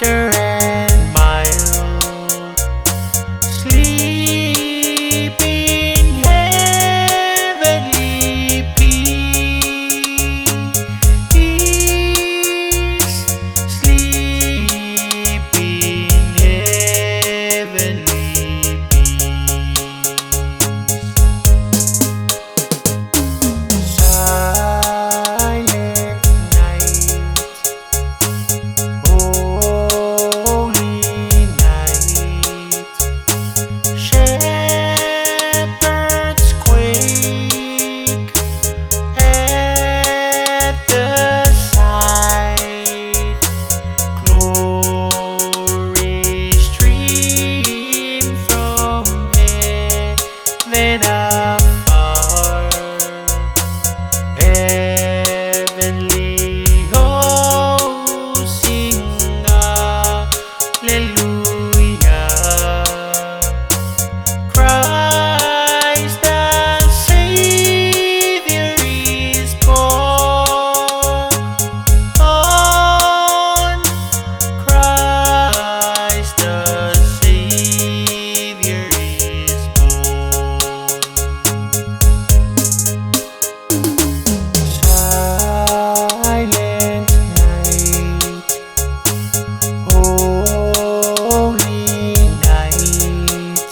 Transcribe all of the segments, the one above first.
and mild, sleep in heavenly peace, sleep in heavenly peace. Silent night, holy night, shepherds quake at the sight, glory stream from heaven afar, heavenly hosts sing hallelujah. Christ the Savior is born. Christ the Savior is born. Silent night, holy night,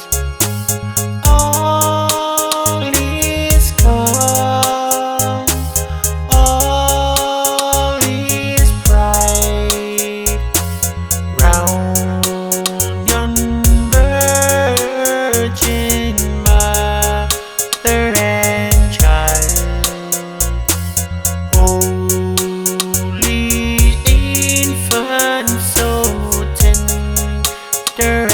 all is calm, all is bright, round yon virgin mother and child, holy infant so tender